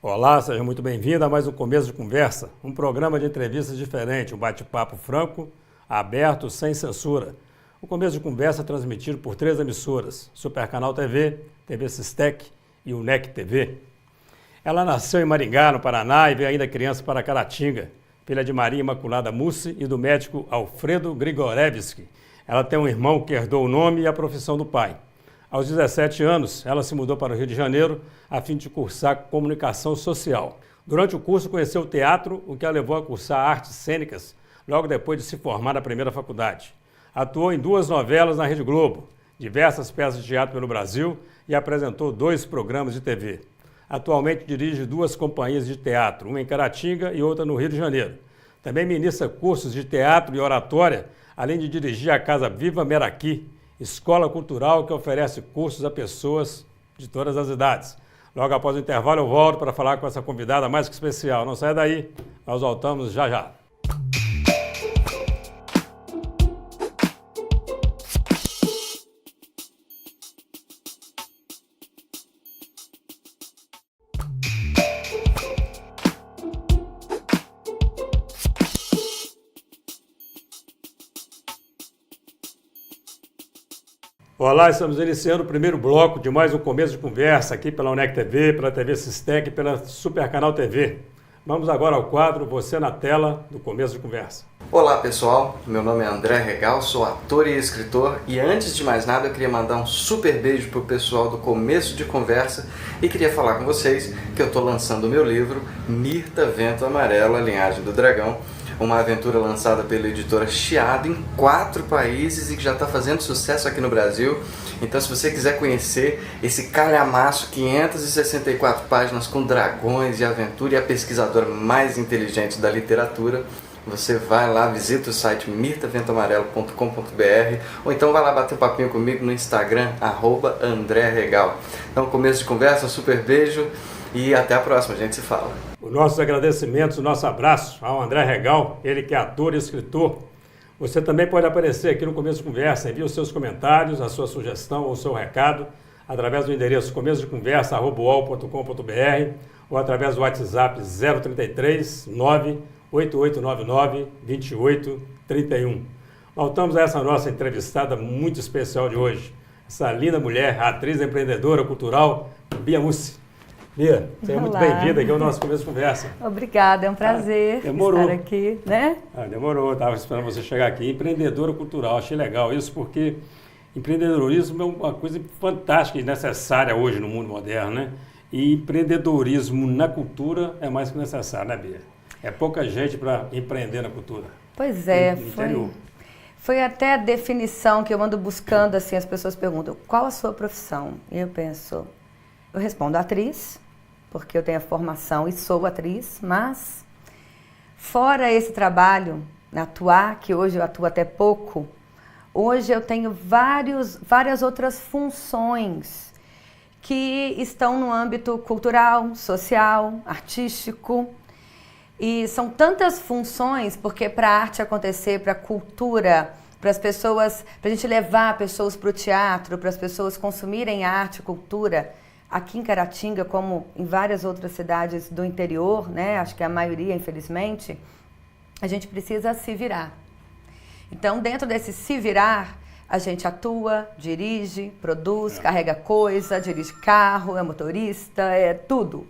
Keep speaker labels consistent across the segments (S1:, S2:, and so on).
S1: Olá, seja muito bem-vindo a mais um Começo de Conversa, um programa de entrevistas diferente, um bate-papo franco, aberto, sem censura. O Começo de Conversa é transmitido por 3 emissoras, Supercanal TV, TV Sistec e o NEC TV. Ela nasceu em Maringá, no Paraná, e veio ainda criança para Caratinga, filha de Maria Imaculada Mussi e do médico Alfredo Grigorevski. Ela tem um irmão que herdou o nome e a profissão do pai. Aos 17 anos, ela se mudou para o Rio de Janeiro a fim de cursar comunicação social. Durante o curso, conheceu o teatro, o que a levou a cursar artes cênicas, logo depois de se formar na primeira faculdade. Atuou em 2 novelas na Rede Globo, diversas peças de teatro pelo Brasil e apresentou 2 programas de TV. Atualmente dirige 2 companhias de teatro, uma em Caratinga e outra no Rio de Janeiro. Também ministra cursos de teatro e oratória, além de dirigir a Casa Viva Meraqui, escola cultural que oferece cursos a pessoas de todas as idades. Logo após o intervalo eu volto para falar com essa convidada mais que especial. Não saia daí, nós voltamos já já. Olá, estamos iniciando o primeiro bloco de mais um Começo de Conversa aqui pela UNEC TV, pela TV Sistec e pela Supercanal TV. Vamos agora ao quadro Você na Tela do Começo de Conversa.
S2: Olá pessoal, meu nome é André Regal, sou ator e escritor e antes de mais nada eu queria mandar um super beijo pro pessoal do Começo de Conversa e queria falar com vocês que eu estou lançando o meu livro Mirta Vento Amarelo, a Linhagem do Dragão, uma aventura lançada pela editora Chiado em 4 países e que já está fazendo sucesso aqui no Brasil. Então se você quiser conhecer esse calhamaço, 564 páginas com dragões e aventura e a pesquisadora mais inteligente da literatura, você vai lá, visita o site mirtaventoamarelo.com.br ou então vai lá bater um papinho comigo no Instagram, @AndréRegal. Então começo de conversa, um super beijo e até a próxima, a gente se fala.
S1: Os nossos agradecimentos, o nosso abraço ao André Regal, ele que é ator e escritor. Você também pode aparecer aqui no Começo de Conversa, envie os seus comentários, a sua sugestão ou o seu recado através do endereço começodeconversa@uol.com.br ou através do WhatsApp 033 98899 2831. Voltamos a essa nossa entrevistada muito especial de hoje, essa linda mulher, atriz empreendedora cultural, Bia Mussi. Bia, seja muito bem-vinda aqui ao nosso Começo de Conversa.
S3: Obrigada, é um prazer estar aqui, né?
S1: Demorou, estava esperando você chegar aqui. Empreendedora cultural, achei legal isso porque empreendedorismo é uma coisa fantástica e necessária hoje no mundo moderno, né? E empreendedorismo na cultura é mais que necessário, né, Bia? É pouca gente para empreender na cultura.
S3: Pois é, foi até a definição que eu ando buscando, assim, as pessoas perguntam, qual a sua profissão? E eu respondo atriz, porque eu tenho a formação e sou atriz, mas fora esse trabalho, atuar, que hoje eu atuo até pouco, hoje eu tenho várias outras funções que estão no âmbito cultural, social, artístico. E são tantas funções, porque para a arte acontecer, para a cultura, para as pessoas, para a gente levar pessoas para o teatro, para as pessoas consumirem arte e cultura, aqui em Caratinga, como em várias outras cidades do interior, né? Acho que a maioria, infelizmente, a gente precisa se virar. Então, dentro desse se virar, a gente atua, dirige, produz, carrega coisa, dirige carro, é motorista, é tudo.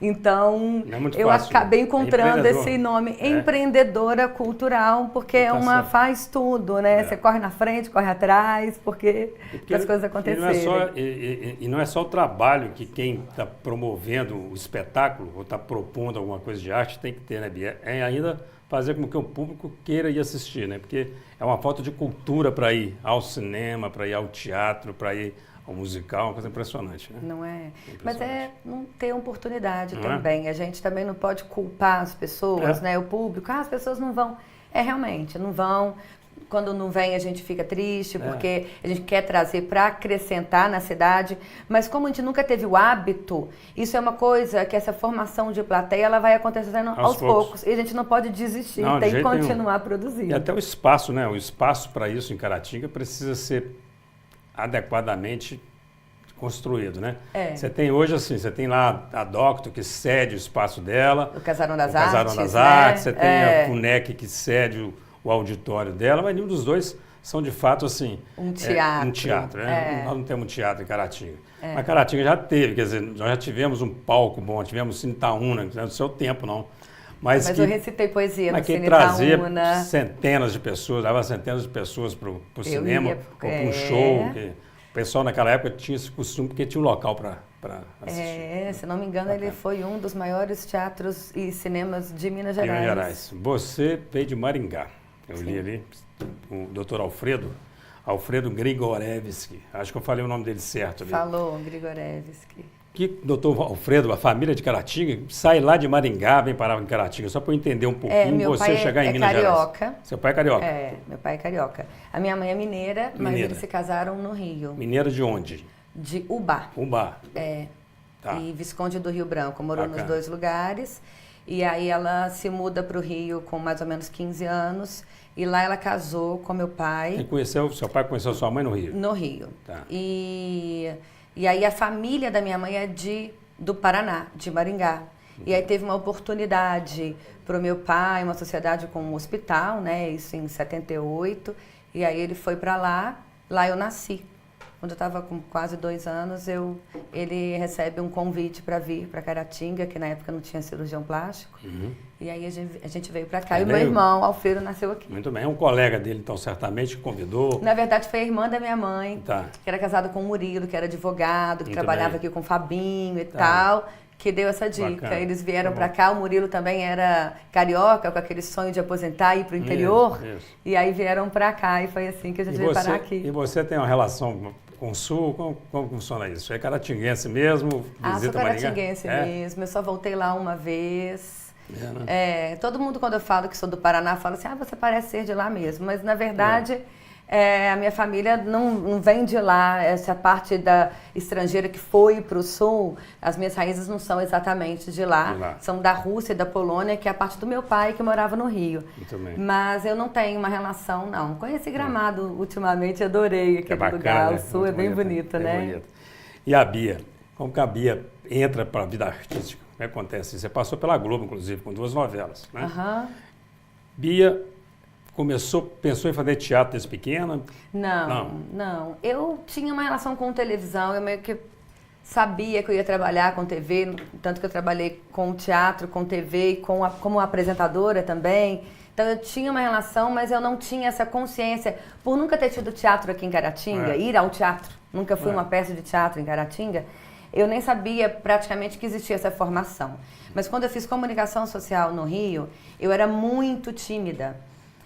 S3: Então, eu acabei encontrando esse nome, empreendedora cultural, porque faz tudo, né? Você corre na frente, corre atrás, porque as coisas acontecerem.
S1: E não é só o trabalho que quem está promovendo o espetáculo ou está propondo alguma coisa de arte tem que ter, né, Bia? É ainda fazer com que o público queira ir assistir, né? Porque é uma falta de cultura para ir ao cinema, para ir ao teatro, para ir ao musical, uma coisa impressionante, né?
S3: Não é? Mas é não ter oportunidade também. A gente também não pode culpar as pessoas, né? O público, as pessoas não vão. Realmente, não vão. Quando não vem, a gente fica triste, porque a gente quer trazer para acrescentar na cidade. Mas como a gente nunca teve o hábito, isso é uma coisa que essa formação de plateia ela vai acontecendo aos poucos. E a gente não pode desistir, tem que continuar produzindo.
S1: E até o espaço, né? O espaço para isso em Caratinga precisa ser adequadamente construído, né?
S3: É.
S1: Você tem hoje, assim, você tem lá a Docto, que cede o espaço dela.
S3: O Casarão das
S1: o
S3: Artes,
S1: Casarão das
S3: né?
S1: Artes, você tem a FUNEC, que cede o auditório dela, mas nenhum dos dois são, de fato, assim...
S3: Um teatro.
S1: Um teatro, né?
S3: É.
S1: Nós não temos teatro em Caratinga. Mas Caratinga já teve, quer dizer, nós já tivemos um palco bom, tivemos Cine Itaúna, não é do seu tempo, não. Mas
S3: eu recitei poesia no Cine
S1: trazia
S3: Itaúna.
S1: centenas de pessoas, dava centenas de pessoas para o cinema, ou para um
S3: É.
S1: show. O pessoal naquela época tinha esse costume, porque tinha um local para assistir.
S3: Se não me engano, ele foi um dos maiores teatros e cinemas de Minas Gerais.
S1: Minas Gerais. Você veio de Maringá. Eu li ali, o doutor Alfredo Grigorevski. Acho que eu falei o nome dele certo ali.
S3: Falou, Grigorevski.
S1: Que doutor Alfredo, a família de Caratinga, sai lá de Maringá, vem parar em Caratinga, só para eu entender um pouquinho,
S3: meu
S1: você
S3: pai
S1: chegar em Minas
S3: carioca.
S1: Gerais. Seu pai é carioca?
S3: Meu pai é carioca. A minha mãe é mineira, mas eles se casaram no Rio.
S1: Mineira de onde?
S3: De Ubá.
S1: Ubá.
S3: Tá. E Visconde do Rio Branco, morou nos dois lugares. E aí ela se muda para o Rio com mais ou menos 15 anos. E lá ela casou com meu pai.
S1: Seu pai conheceu sua mãe no Rio?
S3: No Rio.
S1: Tá.
S3: E aí a família da minha mãe é do Paraná, de Maringá. E aí teve uma oportunidade para o meu pai, uma sociedade com um hospital, né? Isso em 78. E aí ele foi para lá eu nasci. Quando eu estava com quase 2 anos, ele recebe um convite para vir para Caratinga, que na época não tinha cirurgião plástico. E aí a gente veio para cá. E o meu irmão, Alfredo, nasceu aqui.
S1: Muito bem. É um colega dele, então, certamente, que convidou.
S3: Na verdade, foi a irmã da minha mãe, que era casada com o Murilo, que era advogado, que trabalhava aqui com o Fabinho e tal, que deu essa dica.
S1: Bacana.
S3: Eles vieram para cá, o Murilo também era carioca, com aquele sonho de aposentar e ir para o interior.
S1: Isso.
S3: E aí vieram para cá e foi assim que a gente veio parar aqui.
S1: E você tem uma relação com o Sul? Como funciona isso? É caratinguense mesmo?
S3: Sou caratinguense mesmo. Eu só voltei lá uma vez. Todo mundo, quando eu falo que sou do Paraná, fala assim, você parece ser de lá mesmo. Mas, na verdade, a minha família não vem de lá. Essa parte da estrangeira que foi para o Sul, as minhas raízes não são exatamente de lá. São da Rússia e da Polônia, que é a parte do meu pai, que morava no Rio.
S1: Muito bem.
S3: Mas eu não tenho uma relação, não. Conheci Gramado ultimamente, adorei aquele
S1: bacana,
S3: lugar.
S1: né?
S3: O Sul é bem bonito, né?
S1: Bonito. E a Bia? Como que a Bia entra para a vida artística? Como é que acontece? Você passou pela Globo, inclusive, com 2 novelas, né? Bia pensou em fazer teatro desde pequena?
S3: Não. Eu tinha uma relação com televisão, eu meio que sabia que eu ia trabalhar com TV, tanto que eu trabalhei com teatro, com TV e como apresentadora também. Então eu tinha uma relação, mas eu não tinha essa consciência. Por nunca ter tido teatro aqui em Caratinga, ir ao teatro, nunca fui uma peça de teatro em Caratinga, eu nem sabia praticamente que existia essa formação. Mas quando eu fiz comunicação social no Rio, eu era muito tímida.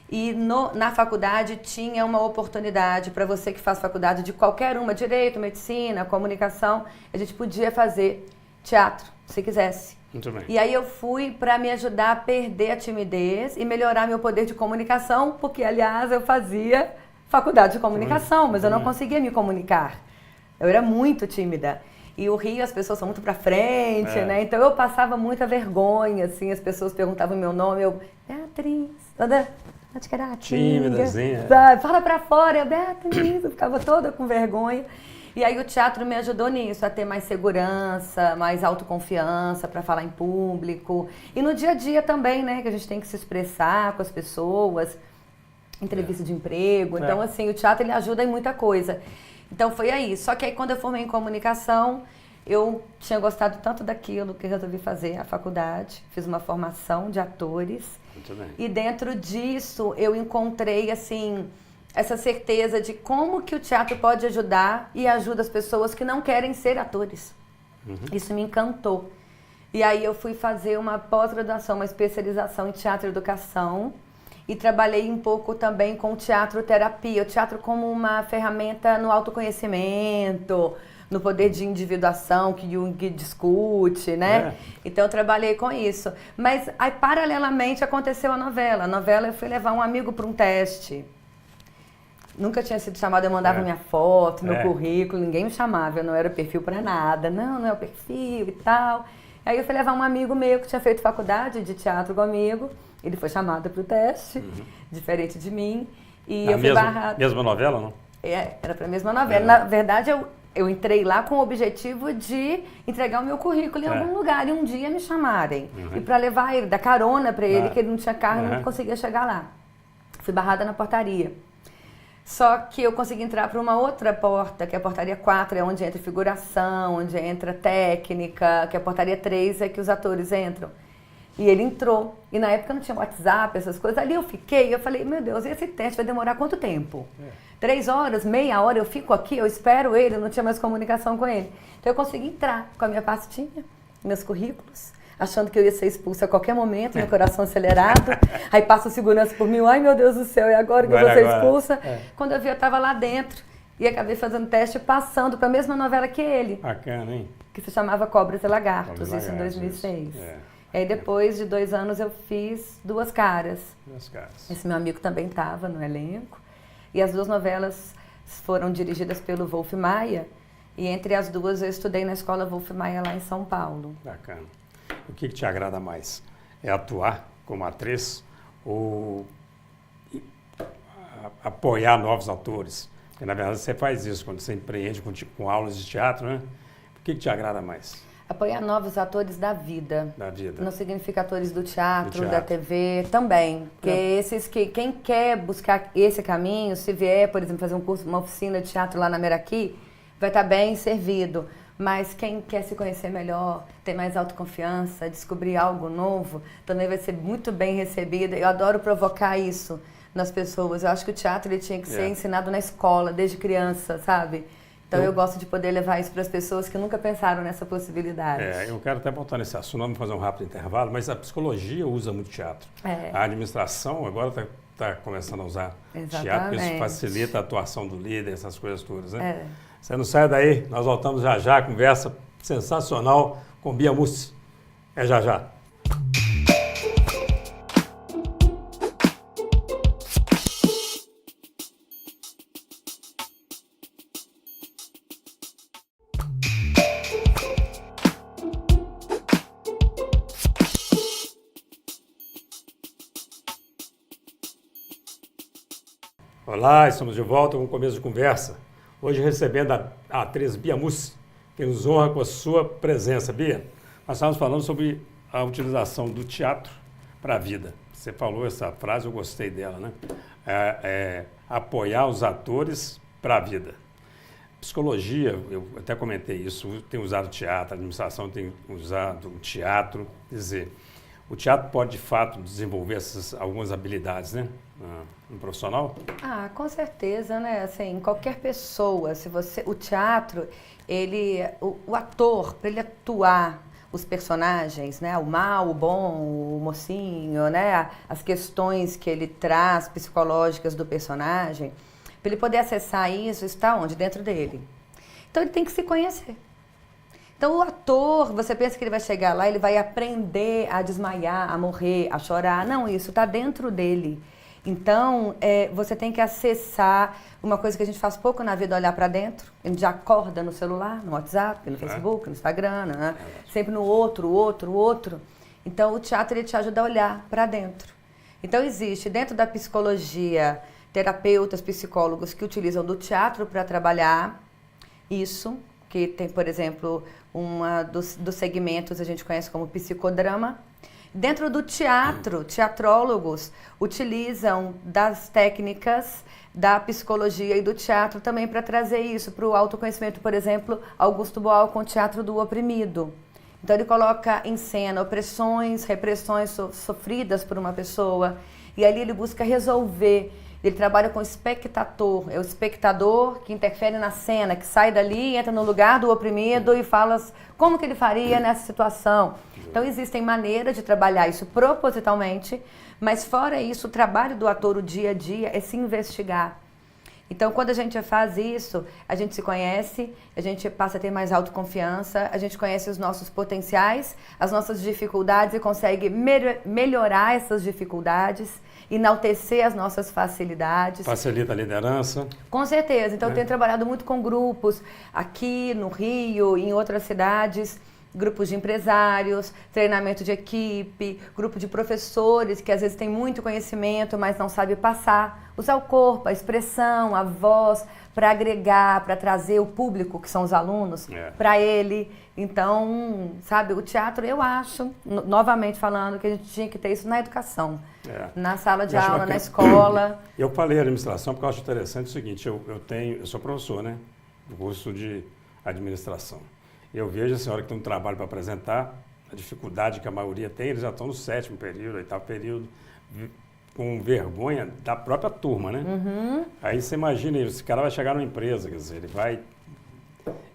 S3: E na faculdade tinha uma oportunidade para você que faz faculdade de qualquer uma, direito, medicina, comunicação, a gente podia fazer teatro, se quisesse.
S1: Muito bem.
S3: E aí eu fui para me ajudar a perder a timidez e melhorar meu poder de comunicação, porque, aliás, eu fazia faculdade de comunicação, mas eu não conseguia me comunicar. Eu era muito tímida. E o Rio, as pessoas são muito pra frente, né? Então eu passava muita vergonha, assim, as pessoas perguntavam meu nome, eu, Beatriz, toda de Caratinga.
S1: Tímidazinha.
S3: Fala pra fora, eu, Beatriz, eu ficava toda com vergonha. E aí o teatro me ajudou nisso, a ter mais segurança, mais autoconfiança para falar em público. E no dia a dia também, né, que a gente tem que se expressar com as pessoas, entrevista de emprego. Então, assim, o teatro ele ajuda em muita coisa. Então foi aí. Só que aí quando eu formei em comunicação, eu tinha gostado tanto daquilo que eu resolvi fazer a faculdade. Fiz uma formação de atores.
S1: Muito bem.
S3: E dentro disso eu encontrei, assim, essa certeza de como que o teatro pode ajudar e ajuda as pessoas que não querem ser atores. Isso me encantou. E aí eu fui fazer uma pós-graduação, uma especialização em teatro e educação. E trabalhei um pouco também com teatro-terapia, o teatro como uma ferramenta no autoconhecimento, no poder de individuação que Jung discute, né? Então eu trabalhei com isso. Mas aí paralelamente aconteceu a novela. A novela eu fui levar um amigo para um teste. Nunca tinha sido chamada, eu mandava minha foto, meu currículo, ninguém me chamava, eu não era perfil para nada. Não é o perfil e tal. Aí eu fui levar um amigo meu que tinha feito faculdade de teatro comigo. Ele foi chamado para o teste, diferente de mim. E eu fui barrada.
S1: Mesma novela, não?
S3: Era para a mesma novela. Na verdade, Eu entrei lá com o objetivo de entregar o meu currículo em algum lugar e um dia me chamarem. E para levar ele, dar carona para ele, que ele não tinha carro e não conseguia chegar lá. Fui barrada na portaria. Só que eu consegui entrar para uma outra porta, que é a portaria 4, é onde entra figuração, onde entra técnica, que a portaria 3 é que os atores entram. E ele entrou. E na época não tinha WhatsApp, essas coisas. Ali eu fiquei, eu falei, meu Deus, esse teste vai demorar quanto tempo? 3 horas, meia hora, eu fico aqui, eu espero ele, eu não tinha mais comunicação com ele. Então eu consegui entrar com a minha pastinha, meus currículos, achando que eu ia ser expulsa a qualquer momento, meu coração acelerado. Aí passa o segurança por mim, ai meu Deus do céu, e agora que eu vou ser expulsa? Quando eu vi, eu estava lá dentro e acabei fazendo teste passando para a mesma novela que ele.
S1: Bacana, hein?
S3: Que se chamava Cobras e Lagartos, isso em 2006. E aí depois de 2 anos eu fiz Duas Caras.
S1: Duas Caras.
S3: Esse meu amigo também estava no elenco. E as 2 novelas foram dirigidas pelo Wolf Maia. E entre as 2 eu estudei na escola Wolf Maia lá em São Paulo.
S1: Bacana. O que te agrada mais? É atuar como atriz ou apoiar novos atores? Porque na verdade você faz isso quando você empreende com aulas de teatro, né? O que te agrada mais?
S3: Apoiar novos atores da vida.
S1: Da vida.
S3: Não significa atores do teatro, da TV, também. Porque esses quem quer buscar esse caminho, se vier, por exemplo, fazer um curso, uma oficina de teatro lá na Meraki, vai estar bem servido. Mas quem quer se conhecer melhor, ter mais autoconfiança, descobrir algo novo, também vai ser muito bem recebido. Eu adoro provocar isso nas pessoas. Eu acho que o teatro ele tinha que ser ensinado na escola, desde criança, sabe? Então eu gosto de poder levar isso para as pessoas que nunca pensaram nessa possibilidade.
S1: Eu quero até voltar nesse assunto, vamos fazer um rápido intervalo, mas a psicologia usa muito teatro. A administração agora está começando a usar teatro, porque isso facilita a atuação do líder, essas coisas todas, né? Você não sai daí, nós voltamos já já, conversa sensacional com Bia Mussi. É já já. Olá, estamos de volta com o Começo de Conversa. Hoje recebendo a atriz Bia Mussi, que nos honra com a sua presença. Bia, nós estávamos falando sobre a utilização do teatro para a vida. Você falou essa frase, eu gostei dela, né? Apoiar os atores para a vida. Psicologia, eu até comentei isso, tem usado teatro, a administração tem usado o teatro. Quer dizer, o teatro pode, de fato, desenvolver algumas habilidades, né? No profissional?
S3: Com certeza, né? Assim, qualquer pessoa, o teatro, o ator, para ele atuar os personagens, né? O mal, o bom, o mocinho, né? As questões que ele traz psicológicas do personagem, para ele poder acessar isso, está onde? Dentro dele. Então ele tem que se conhecer. Então o ator, você pensa que ele vai chegar lá, ele vai aprender a desmaiar, a morrer, a chorar. Não, isso está dentro dele. Então, você tem que acessar uma coisa que a gente faz pouco na vida, olhar para dentro. A gente já acorda no celular, no WhatsApp, no Facebook, no Instagram, né? Sempre no outro. Então, o teatro ele te ajuda a olhar para dentro. Então, existe dentro da psicologia terapeutas, psicólogos que utilizam do teatro para trabalhar isso, que tem, por exemplo, dos segmentos a gente conhece como psicodrama. Dentro do teatro, teatrólogos utilizam das técnicas da psicologia e do teatro também para trazer isso para o autoconhecimento. Por exemplo, Augusto Boal com o Teatro do Oprimido. Então ele coloca em cena opressões, repressões sofridas por uma pessoa e ali ele busca resolver. Ele trabalha com o espectador, é o espectador que interfere na cena, que sai dali, entra no lugar do oprimido e fala como que ele faria nessa situação. Então existem maneiras de trabalhar isso propositalmente, mas fora isso, o trabalho do ator, o dia a dia, é se investigar. Então quando a gente faz isso, a gente se conhece, a gente passa a ter mais autoconfiança, a gente conhece os nossos potenciais, as nossas dificuldades e consegue melhorar essas dificuldades, enaltecer as nossas facilidades.
S1: Facilita a liderança.
S3: Com certeza. Então, eu tenho trabalhado muito com grupos aqui no Rio, em outras cidades, grupos de empresários, treinamento de equipe, grupo de professores que às vezes têm muito conhecimento, mas não sabem passar, usar o corpo, a expressão, a voz, para agregar, para trazer o público, que são os alunos, para ele. Então, sabe, o teatro, eu acho, novamente falando, que a gente tinha que ter isso na educação, na sala de aula, na escola.
S1: Eu falei administração porque eu acho interessante o seguinte, eu sou professor, né, do curso de administração. Eu vejo a senhora que tem um trabalho para apresentar, a dificuldade que a maioria tem, eles já estão no 7º período, 8º período, com vergonha da própria turma, né? Aí você imagina, esse cara vai chegar numa empresa, quer dizer,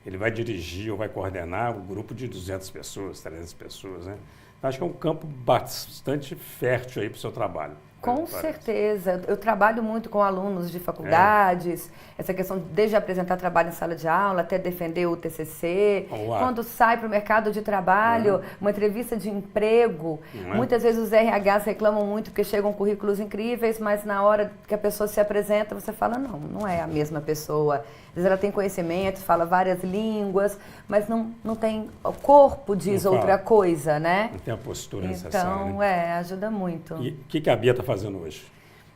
S1: ele vai dirigir ou vai coordenar um grupo de 200 pessoas, 300 pessoas, né? Então, acho que é um campo bastante fértil aí para o seu trabalho.
S3: Com certeza. Eu trabalho muito com alunos de faculdades, essa questão desde apresentar trabalho em sala de aula até defender o TCC. Quando sai para o mercado de trabalho, uma entrevista de emprego, muitas vezes os RHs reclamam muito porque chegam currículos incríveis, mas na hora que a pessoa se apresenta, você fala, não é a mesma pessoa. Às vezes ela tem conhecimento, fala várias línguas, mas não tem, o corpo diz outra coisa, né?
S1: Não tem a postura necessária.
S3: Então, ajuda muito.
S1: E o que a Bia está fazendo hoje?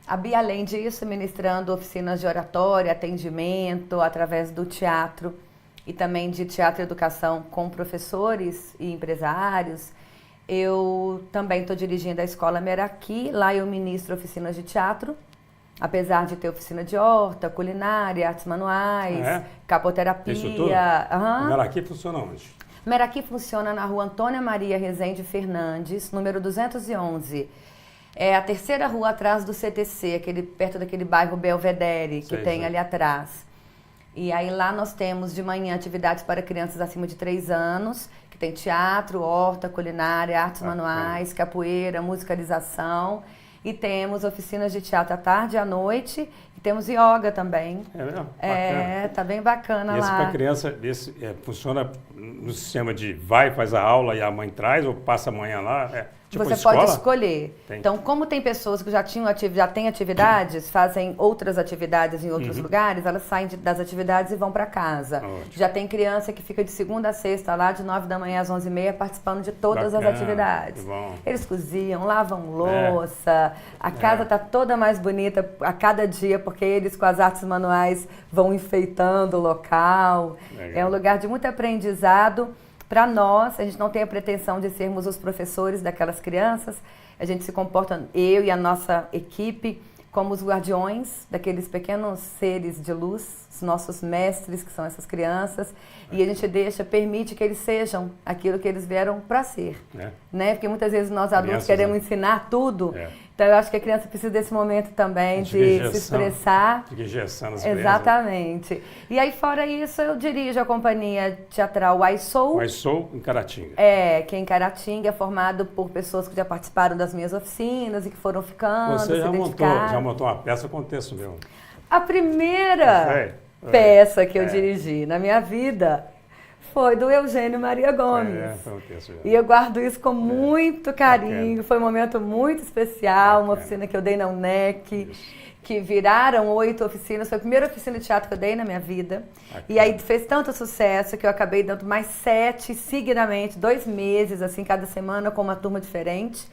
S3: A Bia, além disso, ministrando oficinas de oratória, atendimento, através do teatro e também de teatro e educação com professores e empresários. Eu também estou dirigindo a Escola Meraki, lá eu ministro oficinas de teatro, apesar de ter oficina de horta, culinária, artes manuais, capoterapia.
S1: Isso tudo? A Meraki funciona onde?
S3: Meraki funciona na rua Antônia Maria Rezende Fernandes, número 211. É a terceira rua atrás do CTC, perto daquele bairro Belvedere, que tem ali atrás. E aí lá nós temos de manhã atividades para crianças acima de 3 anos, que tem teatro, horta, culinária, artes manuais, capoeira, musicalização. E temos oficinas de teatro à tarde e à noite. E temos yoga também.
S1: É mesmo? Bacana.
S3: Tá bem bacana lá.
S1: E esse para criança, funciona no sistema de faz a aula e a mãe traz, ou passa amanhã lá? Tipo
S3: você
S1: escola?
S3: Pode escolher. Então, como tem pessoas que já têm atividades, fazem outras atividades em outros lugares, elas saem das atividades e vão para casa. Ótimo. Já tem criança que fica de segunda a sexta lá, de 9 da manhã às 11h30, participando de todas as atividades. Eles cozinham, lavam louça, a casa está toda mais bonita a cada dia, porque eles com as artes manuais vão enfeitando o local. Legal. É um lugar de muito aprendizado. Para nós, a gente não tem a pretensão de sermos os professores daquelas crianças, a gente se comporta, eu e a nossa equipe, como os guardiões daqueles pequenos seres de luz, os nossos mestres, que são essas crianças, e a gente permite que eles sejam aquilo que eles vieram para ser, né? Porque muitas vezes nós adultos queremos ensinar tudo, então eu acho que a criança precisa desse momento também de se expressar.
S1: Fica engessando as
S3: Exatamente. E aí fora isso, eu dirijo a companhia teatral Aisou.
S1: O Aisou em Caratinga.
S3: Que é em Caratinga, é formado por pessoas que já participaram das minhas oficinas e que foram ficando,
S1: Você já montou uma peça com texto meu?
S3: A primeira peça que eu dirigi na minha vida foi do Eugênio Maria Gomes.
S1: Foi um texto já.
S3: E eu guardo isso com muito carinho. Bacana. Foi um momento muito especial, uma oficina que eu dei na UNEC, que viraram 8 oficinas. Foi a primeira oficina de teatro que eu dei na minha vida. Bacana. E aí fez tanto sucesso que eu acabei dando mais 7 seguidamente, 2 meses, assim, cada semana com uma turma diferente.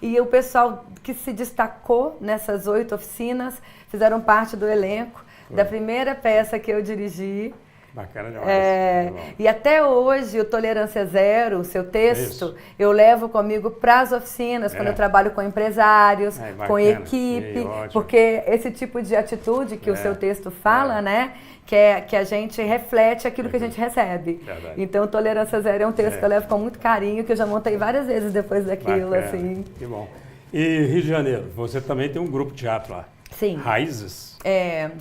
S3: E o pessoal que se destacou nessas 8 oficinas fizeram parte do elenco da primeira peça que eu dirigi.
S1: Bacana demais.
S3: E até hoje, o Tolerância Zero, o seu texto, eu levo comigo para as oficinas, quando eu trabalho com empresários, com equipe, porque esse tipo de atitude que o seu texto fala, né? Que a gente reflete aquilo que a gente recebe.
S1: Verdade.
S3: Então, Tolerância Zero é um texto que eu levo com muito carinho, que eu já montei várias vezes depois daquilo.
S1: Bacana.
S3: Assim.
S1: Que bom. E Rio de Janeiro, você também tem um grupo de teatro lá.
S3: Sim.
S1: Raízes?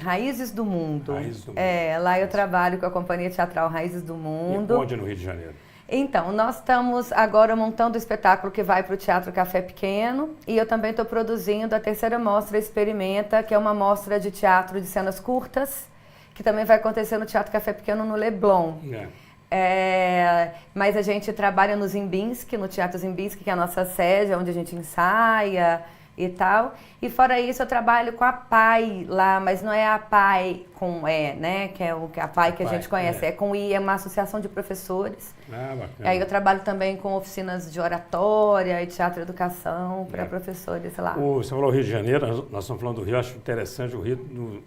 S3: Raízes do Mundo.
S1: Raízes do Mundo.
S3: Lá eu trabalho com a Companhia Teatral Raízes do Mundo.
S1: E onde no Rio de Janeiro?
S3: Então, nós estamos agora montando o espetáculo que vai para o Teatro Café Pequeno e eu também estou produzindo a 3ª Mostra Experimenta, que é uma mostra de teatro de cenas curtas, que também vai acontecer no Teatro Café Pequeno no Leblon. Mas a gente trabalha no Zimbinski, no Teatro Zimbinski, que é a nossa sede, onde a gente ensaia. e tal. E fora isso, eu trabalho com a PAI lá, mas não é a PAI com E, né? Que é a PAI que a gente conhece, é com I, é uma associação de professores.
S1: Ah, bacana.
S3: E aí eu trabalho também com oficinas de oratória e teatro e educação para professores lá.
S1: Você falou Rio de Janeiro, nós estamos falando do Rio, eu acho interessante o Rio,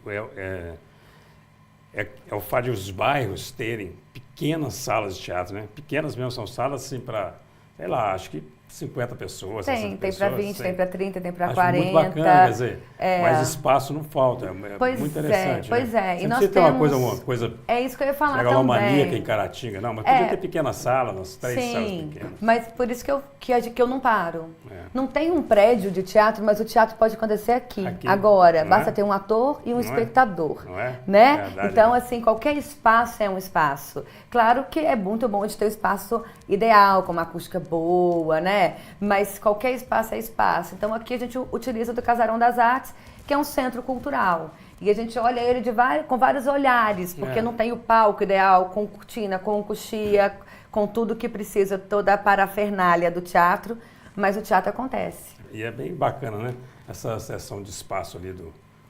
S1: é o fato de os bairros terem pequenas salas de teatro, né? Pequenas mesmo, são salas assim para, sei lá, acho que 50 pessoas, 60
S3: Tem
S1: pessoas.
S3: para 20, tem para 30, tem para
S1: acho
S3: 40.
S1: Muito bacana, quer dizer, mas espaço não falta, é muito interessante.
S3: Pois é.
S1: Você
S3: E nós
S1: precisa ter
S3: temos...
S1: uma coisa
S3: É isso que eu ia falar também.
S1: megalomaníaca em Caratinga, não, mas podia ter pequena sala, umas 3 salas pequenas.
S3: Mas por isso que eu não paro. Não tem um prédio de teatro, mas o teatro pode acontecer aqui agora. Basta ter um ator e um espectador.
S1: Não é?
S3: Né?
S1: Verdade,
S3: então, assim, qualquer espaço é um espaço. Claro que é muito bom de ter um espaço ideal, com uma acústica boa, né? Mas qualquer espaço é espaço. Então, aqui a gente utiliza do Casarão das Artes, que é um centro cultural. E a gente olha ele com vários olhares, porque não tem o palco ideal, com cortina, com coxia, com tudo que precisa, toda a parafernália do teatro, mas o teatro acontece.
S1: E é bem bacana, né? Essa seção de espaço ali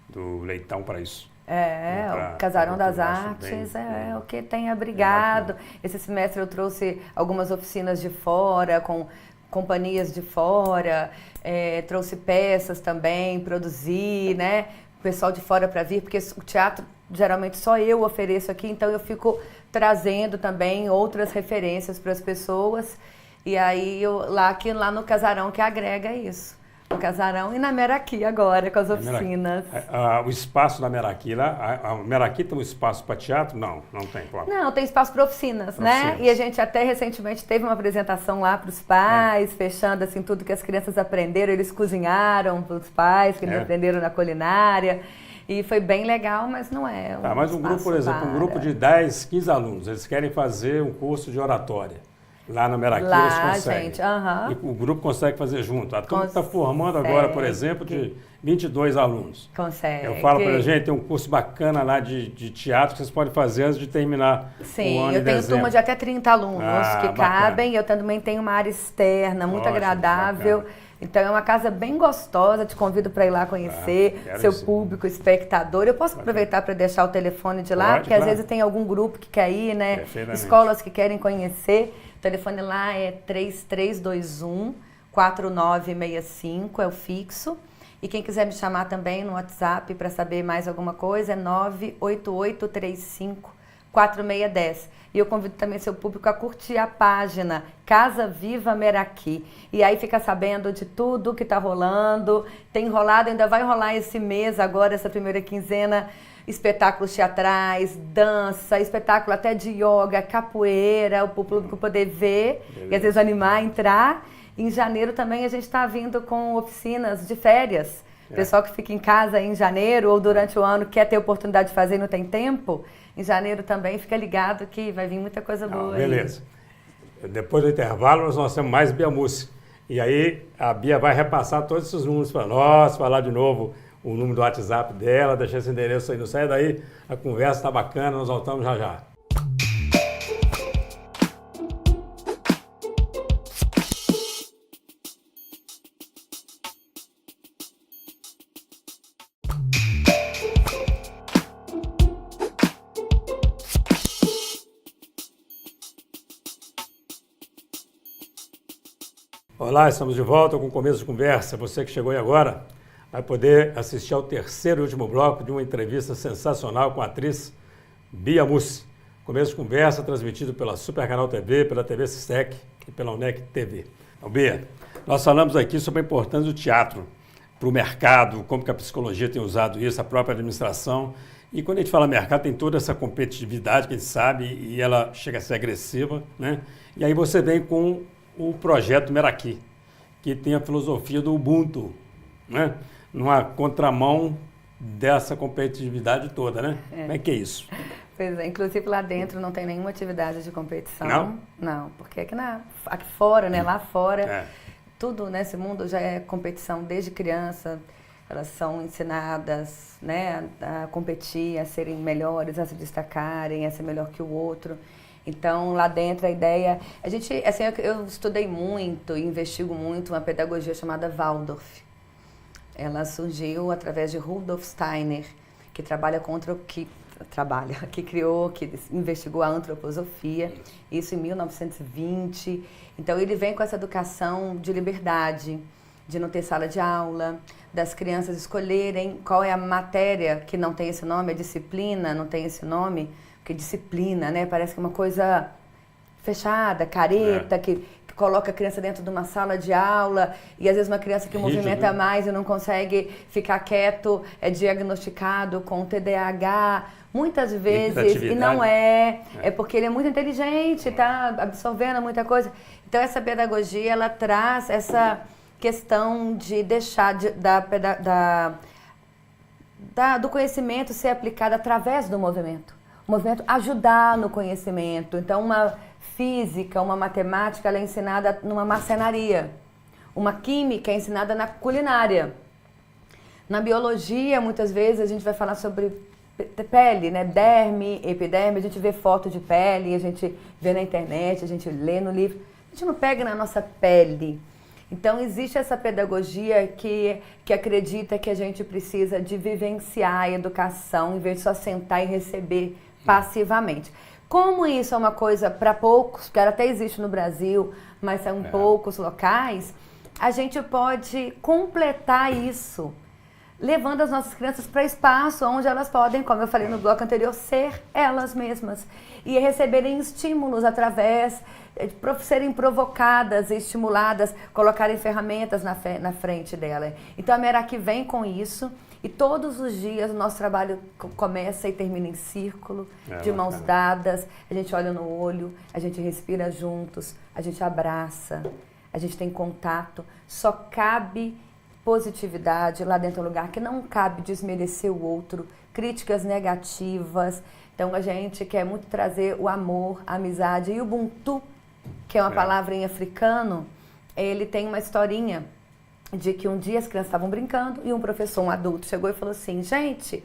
S1: do Leitão para isso.
S3: O Casarão das Artes é o que tem abrigado. Esse semestre eu trouxe algumas oficinas de fora, com companhias de fora, trouxe peças também, produzi, né? O pessoal de fora para vir, porque o teatro geralmente só eu ofereço aqui, então eu fico trazendo também outras referências para as pessoas. E aí lá no Casarão que agrega isso. No Casarão e na Meraki agora, com as oficinas.
S1: O espaço da Meraki lá, a Meraki tem um espaço para teatro? Não tem. Claro.
S3: Não, tem espaço para oficinas, né? E a gente até recentemente teve uma apresentação lá para os pais, fechando assim tudo que as crianças aprenderam. Eles cozinharam para os pais, que eles aprenderam na culinária. E foi bem legal, mas não é um
S1: mas um grupo, por exemplo, um grupo de 10, 15 alunos, eles querem fazer um curso de oratória. Lá na Meraki eles conseguem.
S3: Gente,
S1: E o grupo consegue fazer junto. A turma está formando agora, por exemplo, de 22 alunos.
S3: Consegue.
S1: Eu falo para a gente, tem um curso bacana lá de teatro que vocês podem fazer antes de terminar o ano
S3: Sim, eu tenho
S1: dezembro.
S3: Turma de até 30 alunos que cabem. Eu também tenho uma área externa muito agradável.
S1: Bacana.
S3: Então é uma casa bem gostosa, te convido para ir lá conhecer, seu público, espectador. Eu posso aproveitar para deixar o telefone de lá, porque às vezes tem algum grupo que quer ir, né? Escolas que querem conhecer. O telefone lá é 3321-4965, é o fixo. E quem quiser me chamar também no WhatsApp para saber mais alguma coisa é 98835-4610. E eu convido também seu público a curtir a página Casa Viva Meraki. E aí fica sabendo de tudo que está rolando. Tem rolado, ainda vai rolar esse mês agora, essa primeira quinzena, espetáculos teatrais, dança, espetáculo até de yoga, capoeira, para o público poder ver e às vezes animar, entrar. Em janeiro também a gente está vindo com oficinas de férias. Pessoal que fica em casa em janeiro ou durante o ano quer ter oportunidade de fazer e não tem tempo, em janeiro também fica ligado que vai vir muita coisa boa.
S1: Beleza. Depois do intervalo nós temos mais Bia Mussi. E aí a Bia vai repassar todos esses números para nós, falar de novo o número do WhatsApp dela, deixar esse endereço aí, não sai daí, a conversa está bacana, nós voltamos já já. Olá, estamos de volta com o Começo de Conversa. Você que chegou aí agora vai poder assistir ao terceiro e último bloco de uma entrevista sensacional com a atriz Bia Mussi. Começo de Conversa transmitido pela Super Canal TV, pela TV Sistec e pela UNEC TV. Então, Bia, nós falamos aqui sobre a importância do teatro para o mercado, como que a psicologia tem usado isso, a própria administração. E quando a gente fala mercado, tem toda essa competitividade que a gente sabe e ela chega a ser agressiva, né? E aí você vem com o projeto Meraki, que tem a filosofia do Ubuntu, né? Numa contramão dessa competitividade toda, né? Como é que é isso?
S3: Pois é, inclusive lá dentro não tem nenhuma atividade de competição.
S1: Não?
S3: Não, porque aqui fora, né? Lá fora, tudo nesse mundo já é competição desde criança. Elas são ensinadas, né, a competir, a serem melhores, a se destacarem, a ser melhor que o outro. Então, lá dentro, a ideia... eu estudei muito, investigo muito uma pedagogia chamada Waldorf. Ela surgiu através de Rudolf Steiner, que que investigou a antroposofia, isso em 1920. Então ele vem com essa educação de liberdade, de não ter sala de aula, das crianças escolherem qual é a matéria que não tem esse nome, a disciplina não tem esse nome, porque disciplina, né, parece que é uma coisa fechada, careta, que coloca a criança dentro de uma sala de aula e às vezes uma criança que movimenta mais e não consegue ficar quieto é diagnosticado com TDAH, muitas vezes, e não é porque ele é muito inteligente, está absorvendo muita coisa. Então essa pedagogia, ela traz essa questão de deixar do conhecimento ser aplicado através do movimento. O movimento ajudar no conhecimento. Então uma física, uma matemática, ela é ensinada numa marcenaria. Uma química é ensinada na culinária. Na biologia, muitas vezes, a gente vai falar sobre pele, né? Derme, epiderme, a gente vê foto de pele, a gente vê na internet, a gente lê no livro. A gente não pega na nossa pele. Então, existe essa pedagogia que acredita que a gente precisa de vivenciar a educação, em vez de só sentar e receber passivamente. Como isso é uma coisa para poucos, que até existe no Brasil, mas são poucos locais, a gente pode completar isso, levando as nossas crianças para espaço onde elas podem, como eu falei no bloco anterior, ser elas mesmas. E receberem estímulos através de serem provocadas, estimuladas, colocarem ferramentas na frente dela. Então a Merak vem com isso. E todos os dias o nosso trabalho começa e termina em círculo, de mãos dadas, a gente olha no olho, a gente respira juntos, a gente abraça, a gente tem contato. Só cabe positividade lá dentro do lugar, que não cabe desmerecer o outro, críticas negativas. Então a gente quer muito trazer o amor, a amizade. E o Ubuntu, que é uma palavra em africano, ele tem uma historinha de que um dia as crianças estavam brincando e um professor, um adulto, chegou e falou assim: gente,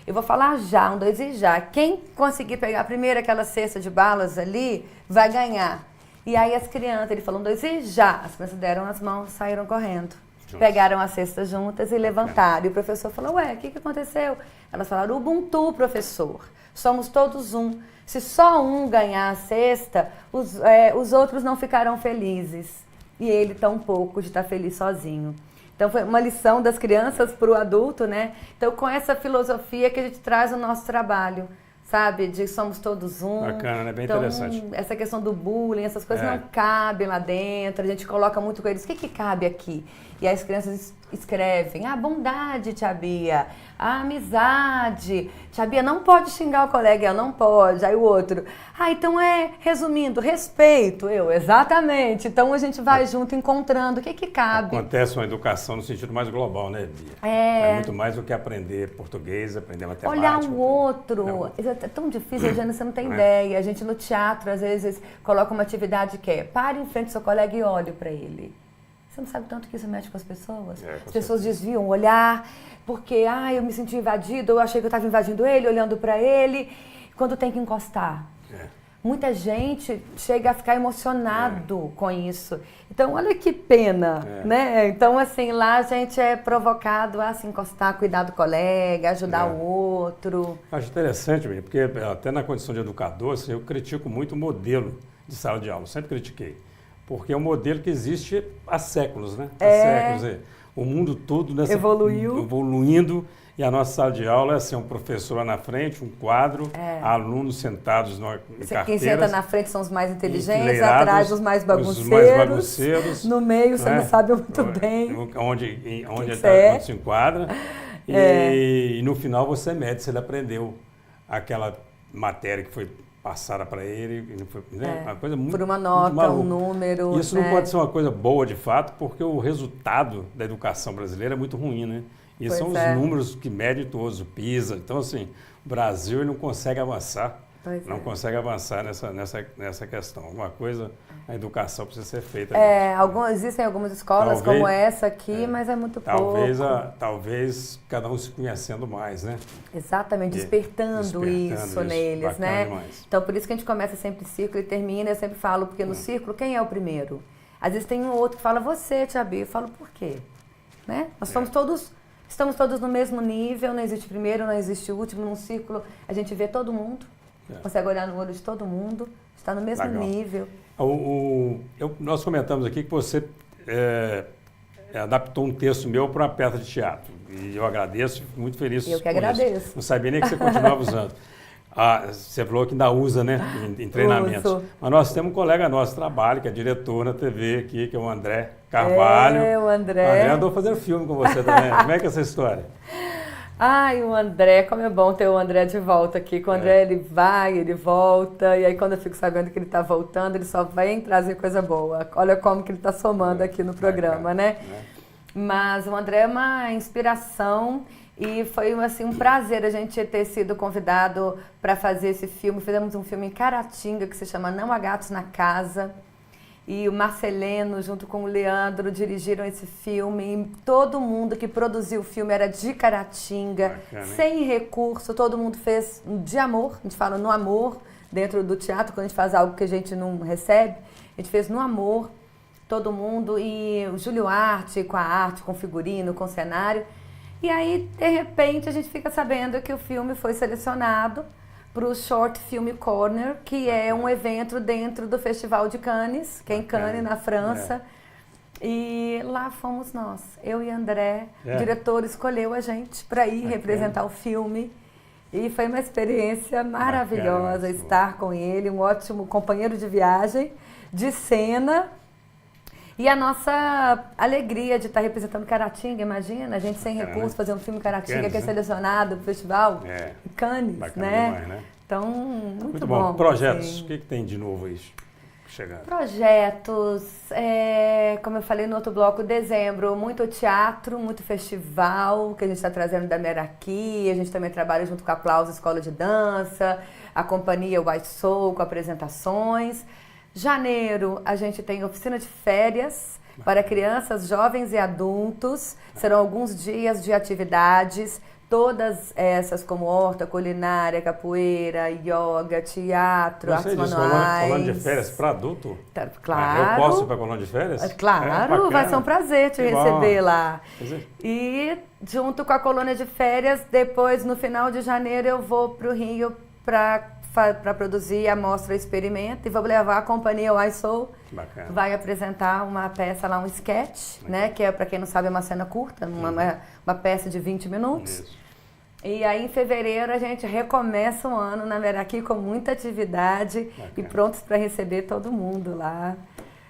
S3: eu vou falar já, 1, 2 e já. Quem conseguir pegar primeiro aquela cesta de balas ali, vai ganhar. E aí as crianças, ele falou 1, 2 e já. As crianças deram as mãos, saíram correndo. Pegaram a cesta juntas e levantaram. E o professor falou: ué, o que aconteceu? Elas falaram: Ubuntu, professor. Somos todos um. Se só um ganhar a cesta, os outros não ficarão felizes. E ele tão pouco de estar feliz sozinho. Então foi uma lição das crianças para o adulto, né? Então com essa filosofia que a gente traz o nosso trabalho, sabe? De somos todos um.
S1: Bacana, né? Bem
S3: então,
S1: interessante.
S3: Essa questão do bullying, essas coisas não cabem lá dentro. A gente coloca muito com eles: o que cabe aqui? E aí as crianças escrevem: a bondade, tia Bia, a amizade. Tia Bia não pode xingar o colega, ela não pode. Aí o outro: então resumindo, respeito. Exatamente. Então a gente vai junto encontrando o que cabe.
S1: Acontece uma educação no sentido mais global, né, Bia? É muito mais do que aprender português, aprender matemática.
S3: Olhar o outro. É tão difícil, Jana, você não tem ideia. A gente no teatro, às vezes, coloca uma atividade que é: pare em frente ao seu colega e olhe para ele. Você não sabe tanto que isso mexe com as pessoas? As pessoas desviam o olhar, porque eu me senti invadido, eu achei que eu estava invadindo ele, olhando para ele, quando tem que encostar. Muita gente chega a ficar emocionado com isso. Então, olha que pena, né? Então, assim, lá a gente é provocado a se encostar, cuidar do colega, ajudar o outro.
S1: Acho interessante, porque até na condição de educador, assim, eu critico muito o modelo de sala de aula, sempre critiquei. Porque é um modelo que existe há séculos, né? Há séculos. O mundo todo evoluindo, e a nossa sala de aula é assim: um professor lá na frente, um quadro, alunos sentados em carteiras.
S3: Quem senta na frente são os mais inteligentes, atrás os mais bagunceiros, no meio você não sabe muito bem
S1: onde se enquadra. E no final você mede se ele aprendeu aquela matéria que foi passada para ele, uma coisa muito
S3: por uma nota, um número.
S1: Isso não pode ser uma coisa boa de fato, porque o resultado da educação brasileira é muito ruim, né? E são os números que medem todos, o PISA. Então, assim, o Brasil ele não consegue avançar. Consegue avançar nessa questão. Alguma coisa, a educação precisa ser feita.
S3: Existem algumas escolas como essa aqui, mas é muito pouco.
S1: Talvez cada um se conhecendo mais, né?
S3: Exatamente, despertando isso neles, né? Demais. Então, por isso que a gente começa sempre em círculo e termina, eu sempre falo, porque no círculo, quem é o primeiro? Às vezes tem um outro que fala: você, tia Bia. Eu falo: por quê? Né? Nós somos todos estamos todos no mesmo nível, não existe primeiro, não existe último, num círculo a gente vê todo mundo, consegue olhar no olho de todo mundo, está no mesmo nível.
S1: Nós comentamos aqui que você adaptou um texto meu para uma peça de teatro. E eu agradeço, fico muito feliz.
S3: Eu que agradeço.
S1: Isso. Não sabia nem que você continuava usando. Você falou que ainda usa, né, em treinamentos.
S3: Uso.
S1: Mas nós temos um colega nosso de trabalho, que é diretor na TV aqui, que é o André Carvalho.
S3: O André.
S1: O André andou fazendo filme com você também. Como é que é essa história?
S3: Ai, o André, como é bom ter o André de volta aqui. Com o André ele vai, ele volta, e aí quando eu fico sabendo que ele está voltando, ele só vem trazer coisa boa. Olha como que ele está somando aqui no programa, né? Mas o André é uma inspiração e foi assim, um prazer a gente ter sido convidado para fazer esse filme. Fizemos um filme em Caratinga que se chama Não Há Gatos na Casa. E o Marceleno, junto com o Leandro, dirigiram esse filme. E todo mundo que produziu o filme era de Caratinga, sem recurso. Todo mundo fez de amor, a gente fala no amor, dentro do teatro, quando a gente faz algo que a gente não recebe. A gente fez no amor, todo mundo. E o Júlio Arte, com figurino, com cenário. E aí, de repente, a gente fica sabendo que o filme foi selecionado para o Short Film Corner, que é um evento dentro do Festival de Cannes, que é em Cannes, na França. E lá fomos nós, eu e André. O diretor escolheu a gente para ir representar o filme. E foi uma experiência maravilhosa estar com ele, um ótimo companheiro de viagem, de cena. E a nossa alegria de estar representando Caratinga, imagina, a gente sem recursos fazer um filme Caratinga que é selecionado para o festival em Cannes,
S1: Demais, né?
S3: Então, muito
S1: bom. Projetos, assim. O que tem de novo aí chegando?
S3: Projetos, como eu falei no outro bloco, dezembro, muito teatro, muito festival, que a gente está trazendo da Meraki, a gente também trabalha junto com a Aplauso Escola de Dança, a companhia White Soul, com apresentações. Janeiro, a gente tem oficina de férias para crianças, jovens e adultos. Serão alguns dias de atividades, todas essas como horta, culinária, capoeira, yoga, teatro, artes manuais.
S1: Colônia de férias para adulto?
S3: Claro.
S1: Eu posso ir para a colônia de férias?
S3: Claro, vai ser um prazer te receber lá. E junto com a colônia de férias, depois no final de janeiro eu vou para o Rio para produzir a mostra Experimenta e vou levar a companhia White Soul, que vai apresentar uma peça lá, um sketch, né, que é, para quem não sabe, é uma cena curta, uma peça de 20 minutos. Isso. E aí em fevereiro a gente recomeça o ano na Meraki com muita atividade e prontos para receber todo mundo lá.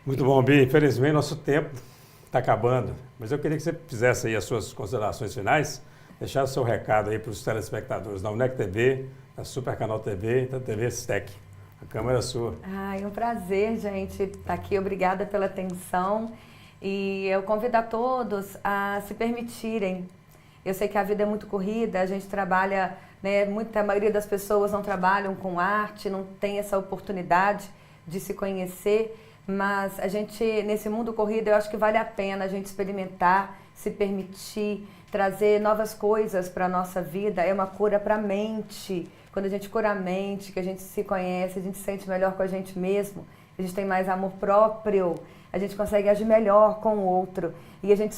S1: Muito bom, Bi. Infelizmente nosso tempo está acabando, mas eu queria que você fizesse aí as suas considerações finais, deixasse o seu recado aí para os telespectadores da UNEC TV, da Super Canal TV e da TV STEC. A câmera é sua. É um prazer, gente, estar aqui. Obrigada pela atenção. E eu convido a todos a se permitirem. Eu sei que a vida é muito corrida, a gente trabalha, né, a maioria das pessoas não trabalham com arte, não tem essa oportunidade de se conhecer, mas a gente, nesse mundo corrido, eu acho que vale a pena a gente experimentar, se permitir, trazer novas coisas para a nossa vida. É uma cura para a mente. Quando a gente cura a mente, que a gente se conhece, a gente se sente melhor com a gente mesmo, a gente tem mais amor próprio, a gente consegue agir melhor com o outro. E a gente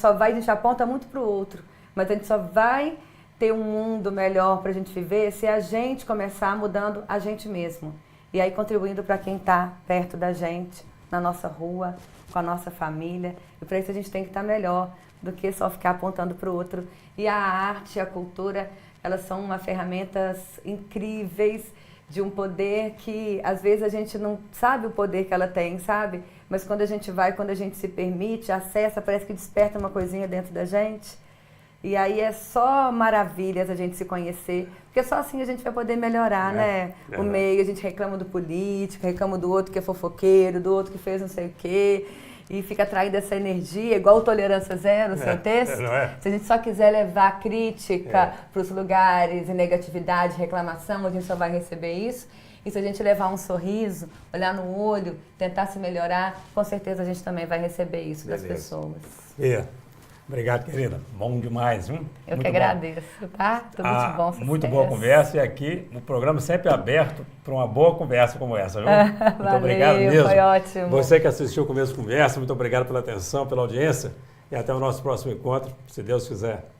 S1: aponta muito para o outro, mas a gente só vai ter um mundo melhor para a gente viver se a gente começar mudando a gente mesmo. E aí contribuindo para quem está perto da gente, na nossa rua, com a nossa família. E para isso a gente tem que estar melhor do que só ficar apontando para o outro. E a arte, a cultura, elas são uma ferramentas incríveis de um poder que às vezes a gente não sabe o poder que ela tem, sabe? Mas quando a gente quando a gente se permite, acessa, parece que desperta uma coisinha dentro da gente. E aí é só maravilhas a gente se conhecer, porque só assim a gente vai poder melhorar, né? O meio, a gente reclama do político, reclama do outro que é fofoqueiro, do outro que fez não sei o quê, e fica atraindo essa energia, igual o Tolerância Zero, seu texto. Se a gente só quiser levar crítica para os lugares, e negatividade, reclamação, a gente só vai receber isso. E se a gente levar um sorriso, olhar no olho, tentar se melhorar, com certeza a gente também vai receber isso das pessoas. Obrigado, querida. Bom demais, viu? Eu que agradeço, tá? Tudo de bom. Muito boa conversa. E aqui, o programa sempre aberto para uma boa conversa como essa, viu? Muito obrigado mesmo. Foi ótimo. Você que assistiu o Começo de Conversa, muito obrigado pela atenção, pela audiência. E até o nosso próximo encontro, se Deus quiser.